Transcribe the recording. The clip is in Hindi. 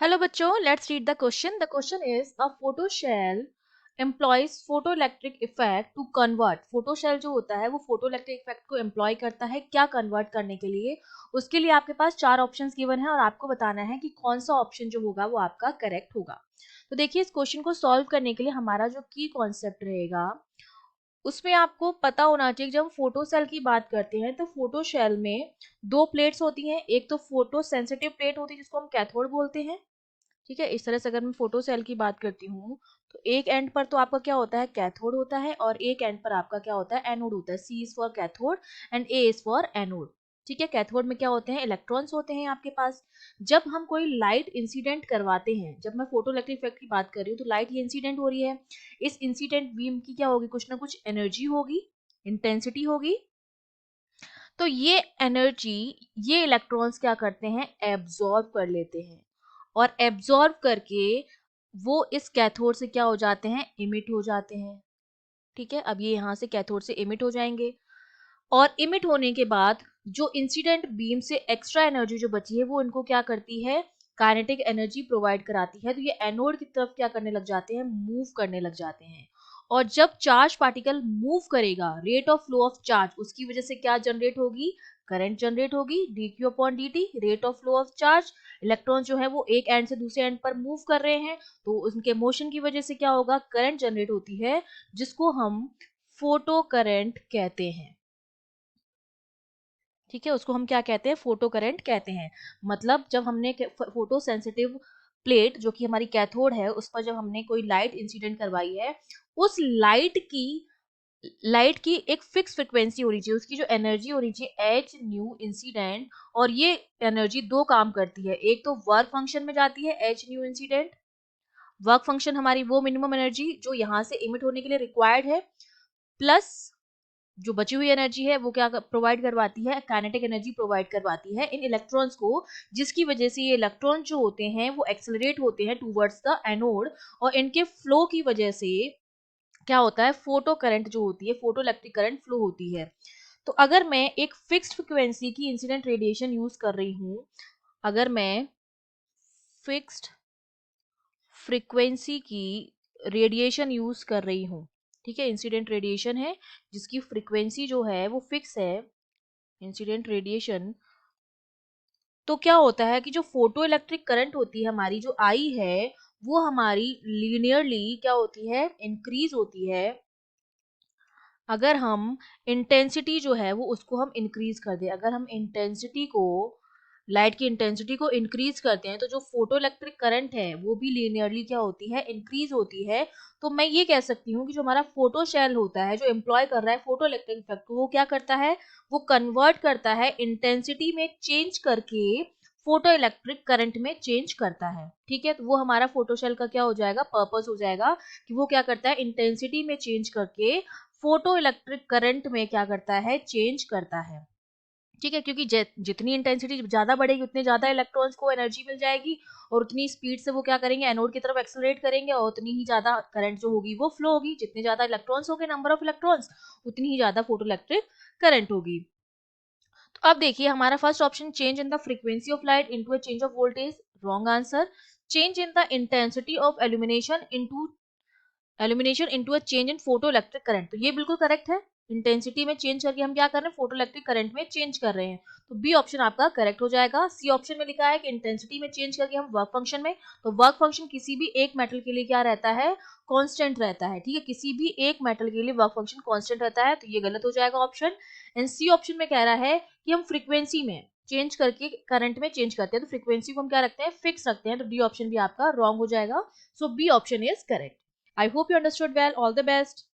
Hello बच्चों, let's read the question. The question is a photoshell employs photoelectric effect to convert. photoshell जो होता है वो photoelectric effect को employ करता है क्या convert करने के लिए. उसके लिए आपके पास 4 ऑप्शंस गिवन है और आपको बताना है कि कौन सा ऑप्शन जो होगा वो आपका करेक्ट होगा. तो देखिए इस क्वेश्चन को सॉल्व करने के लिए हमारा जो की कॉन्सेप्ट रहेगा उसमें आपको पता होना चाहिए. जब हम फोटो सेल की बात करते हैं तो फोटो सेल में दो प्लेट्स होती हैं. एक तो फोटो सेंसिटिव प्लेट होती है जिसको हम कैथोड बोलते हैं. ठीक है, इस तरह से अगर मैं फोटो सेल की बात करती हूँ तो एक एंड पर तो आपका क्या होता है, कैथोड होता है, और एक एंड पर आपका क्या होता है, एनोड होता है. C is for cathode and A is for anode. ठीक है, कैथोड में क्या होते हैं, इलेक्ट्रॉन्स होते हैं आपके पास. जब हम कोई लाइट इंसिडेंट करवाते हैं, जब मैं फोटो इलेक्ट्रिक इफेक्ट की बात कर रही हूँ तो लाइट ये इंसिडेंट हो रही है. इस इंसिडेंट बीम की क्या होगी, कुछ ना कुछ एनर्जी होगी, इंटेंसिटी होगी. तो ये एनर्जी ये इलेक्ट्रॉन्स क्या करते हैं, एब्जॉर्ब कर लेते हैं, और एब्जॉर्ब करके वो इस कैथोड से क्या हो जाते हैं, इमिट हो जाते हैं. ठीक है, अब ये यहाँ से कैथोड से इमिट हो जाएंगे, और इमिट होने के बाद जो इंसिडेंट बीम से एक्स्ट्रा एनर्जी जो बची है वो इनको क्या करती है, काइनेटिक एनर्जी प्रोवाइड कराती है. तो ये एनोड की तरफ क्या करने लग जाते हैं, मूव करने लग जाते हैं. और जब चार्ज पार्टिकल मूव करेगा, rate of flow of charge, उसकी वजह से क्या जनरेट होगी, करंट जनरेट होगी. D Q upon D T, rate of flow of charge. Electron जो है वो एक एंड से दूसरे एंड पर मूव कर रहे हैं तो उनके मोशन की वजह से क्या होगा, करंट जनरेट होती है जिसको हम फोटो करंट कहते हैं. ठीक है, उसको हम क्या कहते हैं, फोटो करंट कहते हैं. मतलब जब हमने फोटो सेंसिटिव प्लेट जो कि हमारी कैथोड है उस पर जब हमने कोई लाइट इंसिडेंट करवाई है, उस लाइट की एक फिक्स फ्रिक्वेंसी होनी चाहिए, उसकी जो एनर्जी होनी चाहिए एच न्यू इंसिडेंट. और ये एनर्जी दो काम करती है, एक तो वर्क फंक्शन में जाती है H new incident. Work function हमारी वो मिनिमम एनर्जी जो यहाँ से इमिट होने के लिए रिक्वायर्ड है, प्लस जो बची हुई एनर्जी है वो क्या प्रोवाइड करवाती है, काइनेटिक एनर्जी प्रोवाइड करवाती है इन इलेक्ट्रॉन्स को, जिसकी वजह से ये इलेक्ट्रॉन जो होते हैं वो एक्सेलरेट होते हैं टूवर्ड्स द एनोड. और इनके फ्लो की वजह से क्या होता है, फोटो करंट जो होती है, फोटो इलेक्ट्रिक करंट फ्लो होती है. तो अगर मैं एक फिक्स्ड फ्रिक्वेंसी की इंसिडेंट रेडिएशन यूज कर रही हूँ, अगर मैं फिक्स्ड फ्रीक्वेंसी की रेडिएशन यूज कर रही हूँ, ठीक है, इंसिडेंट रेडिएशन है जिसकी फ्रीक्वेंसी जो है वो फिक्स है, इंसिडेंट रेडिएशन. तो क्या होता है कि जो फोटो इलेक्ट्रिक करंट होती है हमारी, जो आई है, वो हमारी लीनियरली क्या होती है, इंक्रीज होती है. अगर हम इंटेंसिटी जो है वो उसको हम इंक्रीज कर दें, अगर हम इंटेंसिटी को, लाइट की इंटेंसिटी को इंक्रीज करते हैं तो जो फोटो इलेक्ट्रिक करंट है वो भी लीनियरली क्या होती है, इंक्रीज होती है. तो मैं ये कह सकती हूँ कि जो हमारा फोटो शेल होता है जो एम्प्लॉय कर रहा है फोटो इलेक्ट्रिक इफेक्ट को, वो क्या करता है, वो कन्वर्ट करता है इंटेंसिटी में चेंज करके फोटो इलेक्ट्रिक करंट में चेंज करता है. ठीक है, तो वो हमारा फोटो शेल का क्या हो जाएगा, पर्पस हो जाएगा कि वो क्या करता है, इंटेंसिटी में चेंज करके फोटो इलेक्ट्रिक करंट में क्या करता है, चेंज करता है. ठीक है, क्योंकि जितनी इंटेंसिटी ज्यादा बढ़ेगी उतने ज्यादा इलेक्ट्रॉन्स को एनर्जी मिल जाएगी, और उतनी स्पीड से वो क्या करेंगे, एनोड की तरफ एक्सेलरेट करेंगे, और उतनी ही ज्यादा करंट जो होगी वो फ्लो होगी. जितने ज्यादा इलेक्ट्रॉन्स होंगे, नंबर ऑफ इलेक्ट्रॉन्स, उतनी ही ज्यादा फोटो इलेक्ट्रिक करंट होगी. तो अब देखिए हमारा first option, change in the frequency of light into a change of voltage. Wrong answer. Change in the intensity of illumination into a change in photo electric current. तो ये बिल्कुल करेक्ट है. इंटेंसिटी में चेंज करके हम क्या कर रहे हैं, फोटो इलेक्ट्रिक करंट में चेंज कर रहे हैं. तो बी ऑप्शन आपका करेक्ट हो जाएगा. सी ऑप्शन में लिखा है कि इंटेंसिटी में चेंज करके हम वर्क फंक्शन में, तो वर्क फंक्शन किसी भी एक मेटल के लिए क्या रहता है, कांस्टेंट रहता है. ठीक है, किसी भी एक मेटल के लिए वर्क फंक्शन कांस्टेंट रहता है, तो ये गलत हो जाएगा ऑप्शन. एंड सी ऑप्शन में कह रहा है कि हम फ्रीक्वेंसी में चेंज करके करंट में चेंज करते हैं, तो फ्रीक्वेंसी को हम क्या रखते हैं, फिक्स रखते हैं. तो डी ऑप्शन भी आपका रॉन्ग हो जाएगा. So B option is correct. I hope you understood well. All the best.